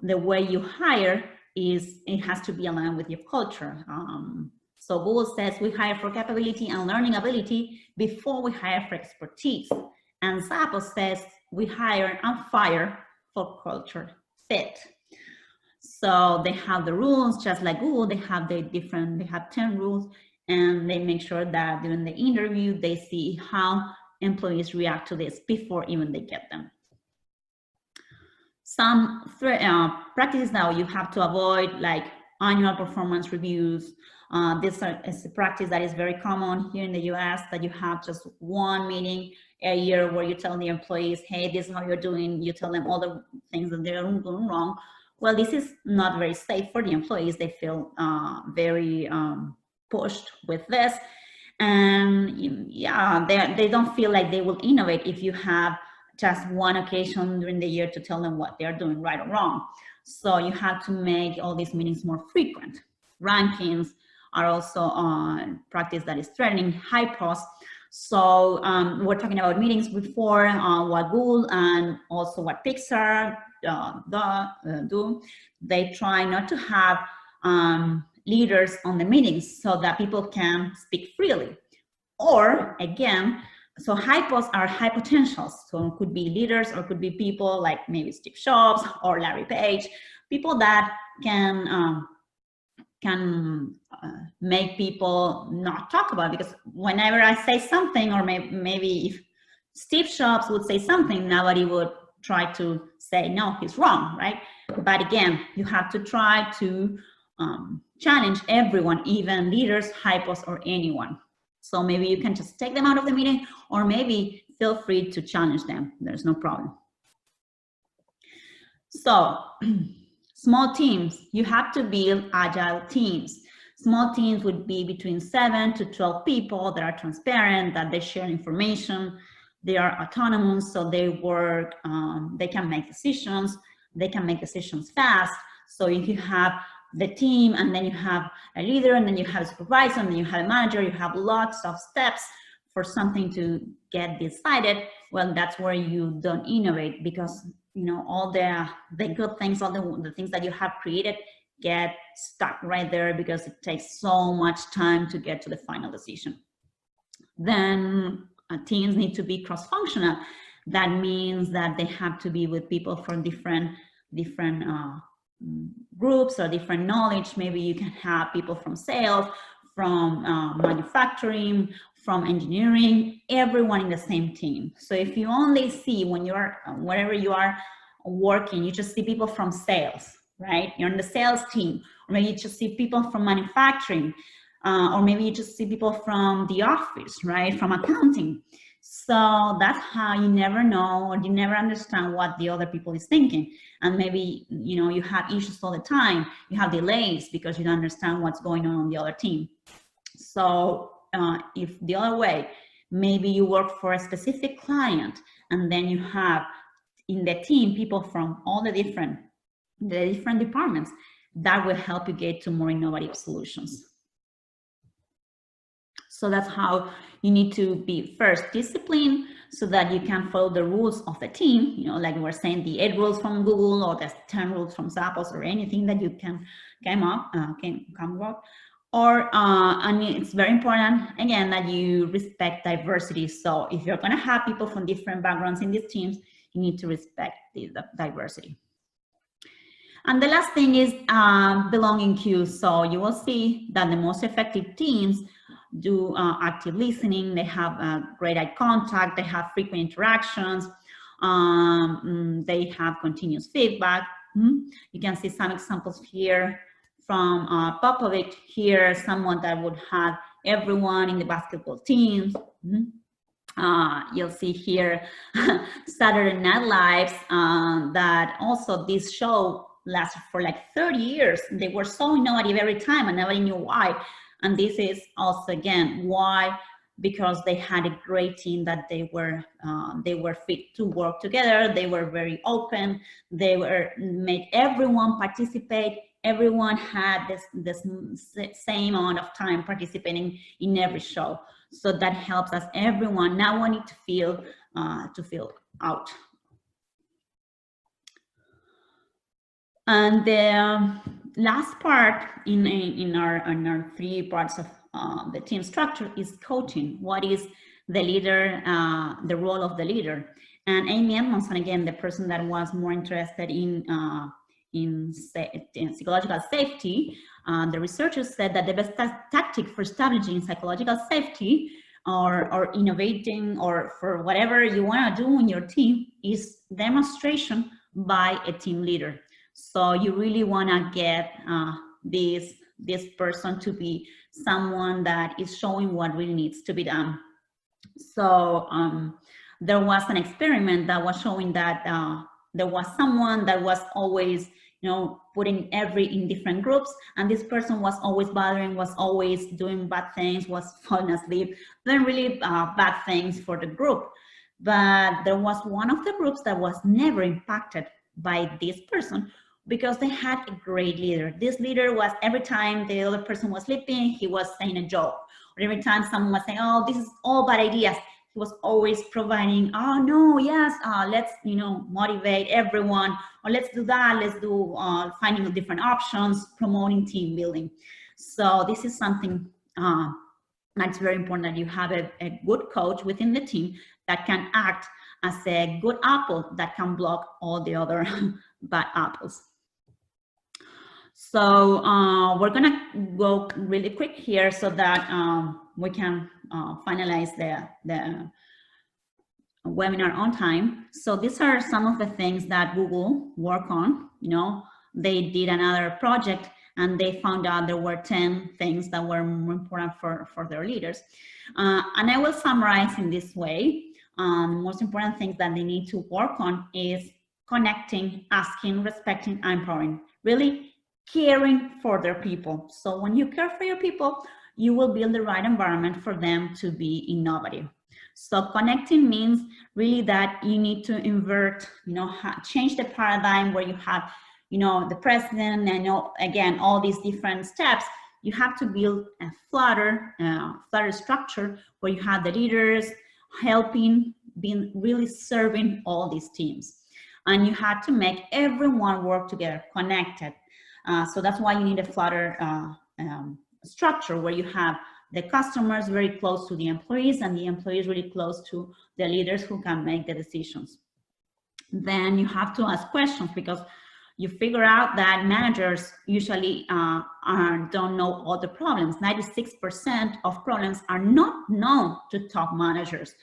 the way you hire it has to be aligned with your culture. So Google says we hire for capability and learning ability before we hire for expertise. And Zappos says we hire and fire for culture fit. So they have the rules, just like Google, they have 10 rules, and they make sure that during the interview, they see how employees react to this before even they get them. Some practices now you have to avoid, like annual performance reviews. This is a practice that is very common here in the US, that you have just one meeting a year where you tell the employees, hey, this is how you're doing. You tell them all the things that they're doing wrong. Well, this is not very safe for the employees. They feel very pushed with this. And yeah, they don't feel like they will innovate if you have just one occasion during the year to tell them what they're doing right or wrong. So you have to make all these meetings more frequent. Rankings are also on practice that is threatening high pause. So we're talking about meetings before, what Google and also what Pixar do. They try not to have leaders on the meetings so that people can speak freely. Or again, so hypos are high potentials. So it could be leaders or it could be people like maybe Steve Jobs or Larry Page, people that can make people not talk about it. Because whenever I say something, or maybe if Steve Jobs would say something, nobody would try to say, no, he's wrong, right? But again, you have to try to challenge everyone, even leaders, hypos, or anyone. So maybe you can just take them out of the meeting, or maybe feel free to challenge them. There's no problem. So small teams, you have to build agile teams. Small teams would be between 7 to 12 people that are transparent, that they share information, they are autonomous, so they work, they can make decisions fast. So if you have the team, and then you have a leader, and then you have a supervisor, and then you have a manager, you have lots of steps for something to get decided, well, that's where you don't innovate, because all the good things, all the things that you have created get stuck right there because it takes so much time to get to the final decision. Then teams need to be cross-functional. That means that they have to be with people from different groups or different knowledge. Maybe you can have people from sales, from manufacturing, from engineering, everyone in the same team. So if you only see, when you're wherever you are working, you just see people from sales, right? You're in the sales team, or maybe you just see people from manufacturing, or maybe you just see people from the office, right? From accounting. So that's how you never know, or you never understand what the other people is thinking. And maybe, you have issues all the time. You have delays because you don't understand what's going on the other team. So if the other way, maybe you work for a specific client, and then you have in the team people from all the different departments, that will help you get to more innovative solutions. So that's how you need to be first disciplined, so that you can follow the rules of the team, like we're saying, the 8 rules from Google, or the 10 rules from Zappos, or anything that you can come up. Or and it's very important, again, that you respect diversity. So if you're going to have people from different backgrounds in these teams, you need to respect the diversity. And the last thing is belonging cues. So you will see that the most effective teams do active listening. They have great eye contact. They have frequent interactions. They have continuous feedback. You can see some examples here from Popovic here, someone that would have everyone in the basketball teams. You'll see here Saturday Night Live, that also this show lasted for like 30 years. They were so innovative every time, and nobody knew why. And this is also, again, why? Because they had a great team, that they were fit to work together. They were very open. They made everyone participate. Everyone had this same amount of time participating in every show. So that helps us, everyone not wanting to feel out. And the last part in our 3 parts of the team structure is coaching. What is the leader, the role of the leader? And Amy Edmondson, again, the person that was more interested in psychological safety, the researchers said that the best tactic for establishing psychological safety, or innovating, or for whatever you want to do in your team, is demonstration by a team leader. So you really want to get this person to be someone that is showing what really needs to be done. So there was an experiment that was showing that there was someone that was always, putting in different groups, and this person was always bothering, was always doing bad things, was falling asleep, then really bad things for the group. But there was one of the groups that was never impacted by this person, because they had a great leader. This leader was, every time the other person was sleeping, he was saying a joke, every time someone was saying, oh, this is all bad ideas, he was always providing, oh no, yes, let's, motivate everyone, or let's do that, let's do finding different options, promoting team building. So this is something that's very important, that you have a good coach within the team that can act as a good apple that can block all the other bad apples. So we're gonna go really quick here so that we can finalize the webinar on time. So these are some of the things that Google work on. They did another project and they found out there were 10 things that were more important for their leaders. And I will summarize in this way. The most important things that they need to work on is connecting, asking, respecting, and empowering. Really caring for their people. So when you care for your people, you will build the right environment for them to be innovative. So connecting means really that you need to invert, change the paradigm where you have, the president and, again, all these different steps. You have to build a flatter structure where you have the leaders helping, being really serving all these teams. And you have to make everyone work together, connected. So that's why you need a flatter structure where you have the customers very close to the employees and the employees really close to the leaders who can make the decisions. Then you have to ask questions, because you figure out that managers usually don't know all the problems. 96% of problems are not known to top managers.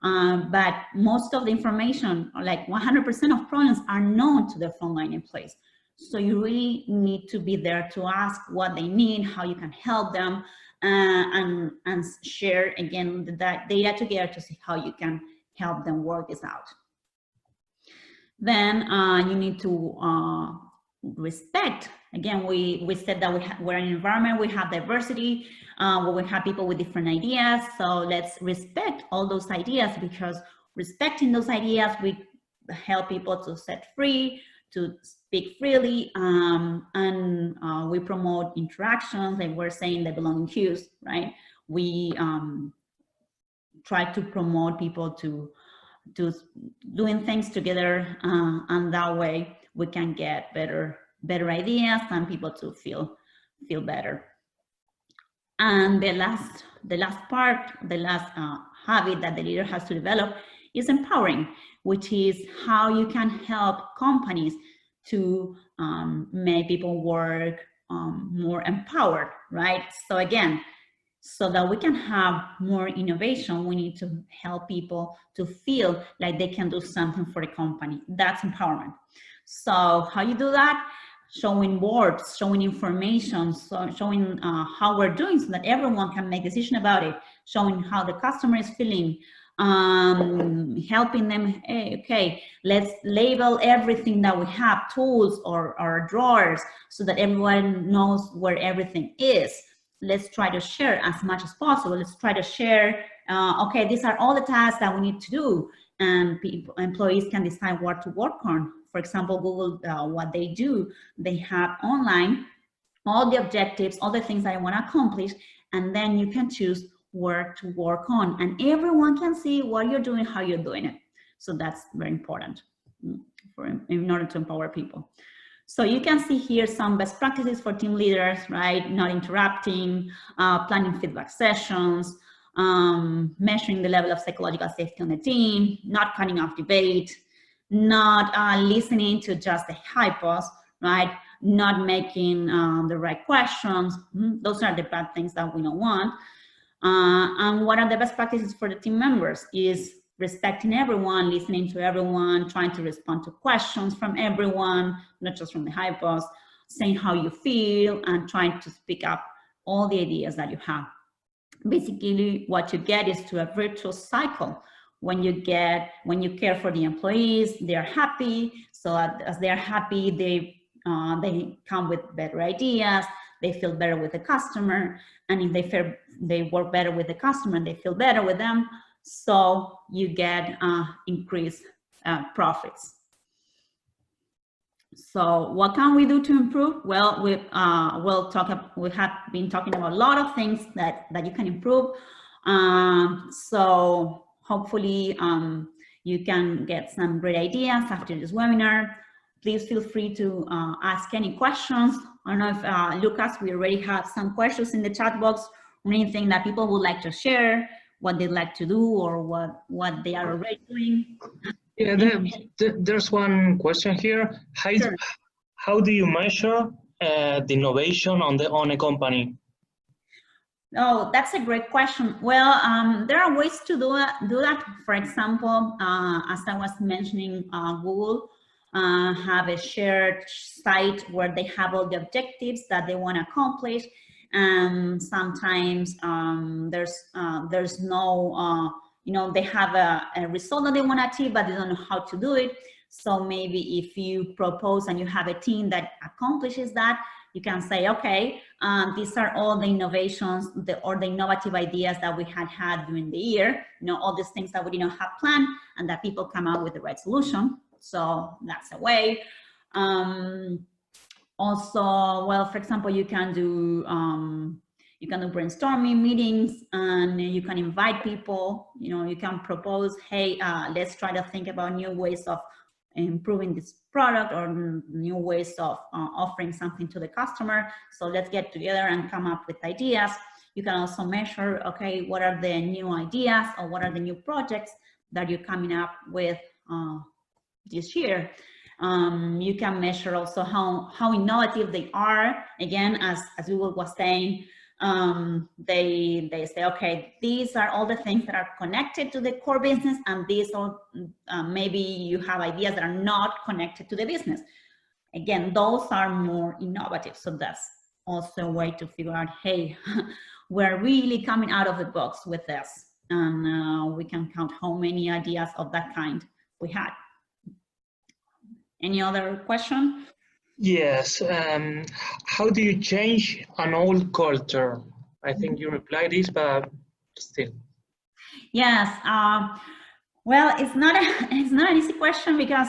But most of the information, like 100% of problems, are known to the frontline employees. So you really need to be there to ask what they need, how you can help them, and share, again, the data together to see how you can help them work this out. Then you need to respect. Again, we said that we're in an environment, we have diversity, where we have people with different ideas. So let's respect all those ideas, because respecting those ideas, we help people to set free, to speak freely, and we promote interactions, like we're saying, the belonging cues, right? We try to promote people to doing things together, and that way we can get better ideas and people to feel better. And the last habit that the leader has to develop is empowering, which is how you can help companies to make people work more empowered, right? So again, so that we can have more innovation, we need to help people to feel like they can do something for the company. That's empowerment. So how you do that? Showing boards, showing information, so showing how we're doing so that everyone can make a decision about it, showing how the customer is feeling, helping them, hey, okay, let's label everything that we have, tools or drawers, so that everyone knows where everything is. Let's try to share as much as possible. Let's try to share, okay, these are all the tasks that we need to do, and employees can decide what to work on. For example, Google, what they do, they have online all the objectives, all the things that I want to accomplish, and then you can choose where to work on, and everyone can see what you're doing, how you're doing it. So that's very important in order to empower people. So you can see here some best practices for team leaders, right? Not interrupting, planning feedback sessions, measuring the level of psychological safety on the team, not cutting off debate, not listening to just the hypos, right? Not making the right questions. Those are the bad things that we don't want. And what are the best practices for the team members is respecting everyone, listening to everyone, trying to respond to questions from everyone, not just from the hypos, saying how you feel, and trying to speak up all the ideas that you have. Basically, what you get is to a virtuous cycle. When you care for the employees, they're happy. So as they're happy, they come with better ideas. They feel better with the customer, and if they work better with the customer, and they feel better with them. So you get increased profits. So what can we do to improve? Well, we have been talking about a lot of things that you can improve. So hopefully you can get some great ideas after this webinar. Please feel free to ask any questions. I don't know if Lucas, we already have some questions in the chat box, or anything that people would like to share, what they'd like to do, or what they are already doing. Yeah, there's one question here. Sure. How do you measure the innovation on a company? Oh, that's a great question. Well, there are ways to do that. For example, as I was mentioning, Google have a shared site where they have all the objectives that they want to accomplish. And sometimes there's no, they have a result that they want to achieve, but they don't know how to do it. So maybe if you propose and you have a team that accomplishes that, you can say, okay, these are all the innovations or the innovative ideas that we had during the year, all these things that we didn't have planned, and that people come out with the right solution. So that's a way. Also, well, for example, you can do brainstorming meetings, and you can invite people. You can propose, hey, let's try to think about new ways of improving this product, or new ways of offering something to the customer. So let's get together and come up with ideas. You can also measure, okay, what are the new ideas, or what are the new projects that you're coming up with this year. You can measure also how innovative they are. Again, as Google was saying, they say, okay, these are all the things that are connected to the core business, and these are maybe you have ideas that are not connected to the business. Again, those are more innovative. So that's also a way to figure out, hey, we're really coming out of the box with this, and we can count how many ideas of that kind we had. Any other question? Yes. How do you change an old culture? I think you replied this, but still. Yes. Well, it's not an easy question, because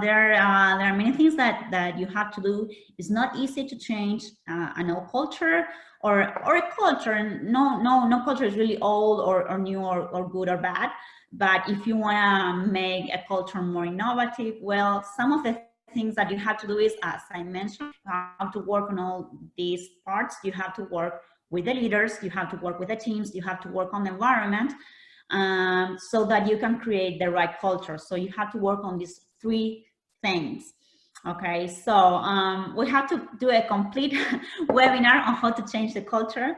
there are many things that you have to do. It's not easy to change an old culture or a culture. No culture is really old or new or good or bad. But if you want to make a culture more innovative, well, some of the things that you have to do is, as I mentioned, you have to work on all these parts. You have to work with the leaders, you have to work with the teams, you have to work on the environment, so that you can create the right culture. So you have to work on these three things. Okay, so we have to do a complete webinar on how to change the culture,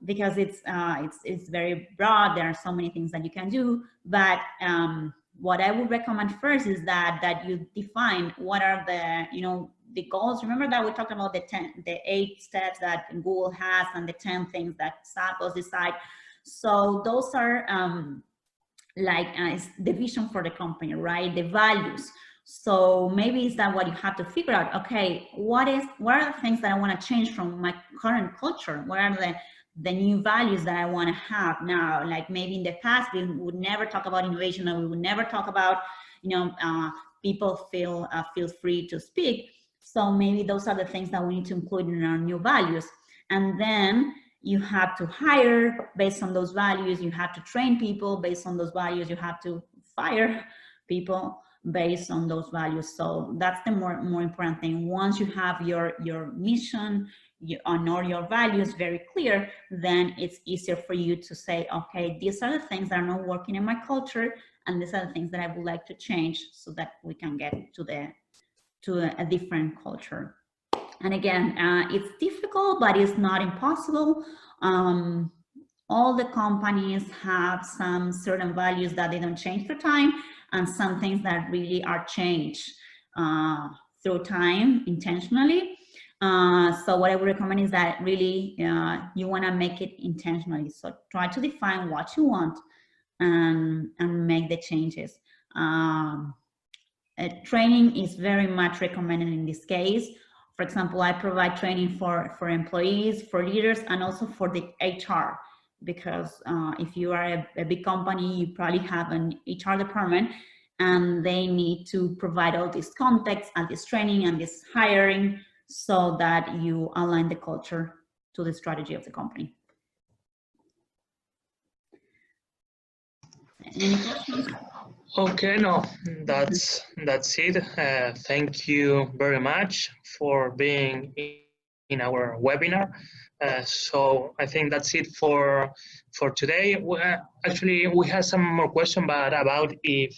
because it's very broad. There are so many things that you can do, but what I would recommend first is that you define what are the goals. Remember that we talked about the 8 steps that Google has, and the 10 things that Zappos decide. So those are the vision for the company, right? The values. So maybe is that what you have to figure out? Okay, what are the things that I want to change from my current culture? What are the new values that I want to have now? Like maybe in the past we would never talk about innovation, and we would never talk about people feel free to speak. So maybe those are the things that we need to include in our new values. And then you have to hire based on those values. You have to train people based on those values. You have to fire people based on those values. So that's the more important thing. Once you have your mission and all your values very clear, then it's easier for you to say, okay, these are the things that are not working in my culture, and these are the things that I would like to change, so that we can get to a different culture. And again, it's difficult, but it's not impossible. All the companies have some certain values that they don't change through time, and some things that really are changed through time intentionally. So what I would recommend is that really you want to make it intentionally. So try to define what you want and make the changes. Training is very much recommended in this case. For example, I provide training for employees, for leaders, and also for the HR, because if you are a big company, you probably have an HR department, and they need to provide all this context and this training and this hiring so that you align the culture to the strategy of the company. Any questions? Okay, no, that's it. Thank you very much for being in our webinar. So I think that's it for today. Actually, we have some more questions, but about if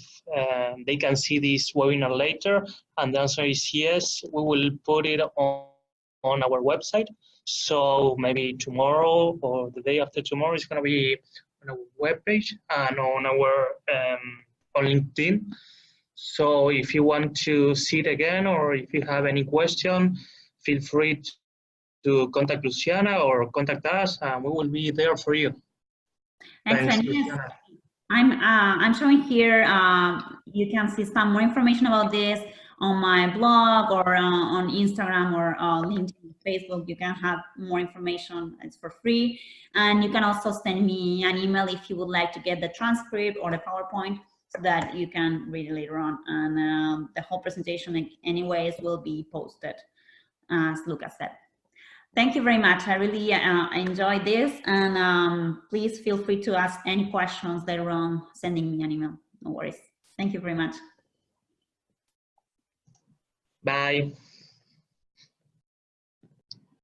they can see this webinar later, and the answer is yes. We will put it on our website. So maybe tomorrow or the day after tomorrow, it's going to be on our webpage and on our on LinkedIn. So if you want to see it again, or if you have any question, feel free to contact Luciana or contact us, and we will be there for you. Excellent. Yes. I'm showing here, you can see some more information about this on my blog or on Instagram or LinkedIn, Facebook. You can have more information. It's for free. And you can also send me an email if you would like to get the transcript or the PowerPoint so that you can read it later on. And the whole presentation anyways will be posted, as Lucas said. Thank you very much. I really enjoyed this, and please feel free to ask any questions later on, sending me an email. No worries. Thank you very much. Bye.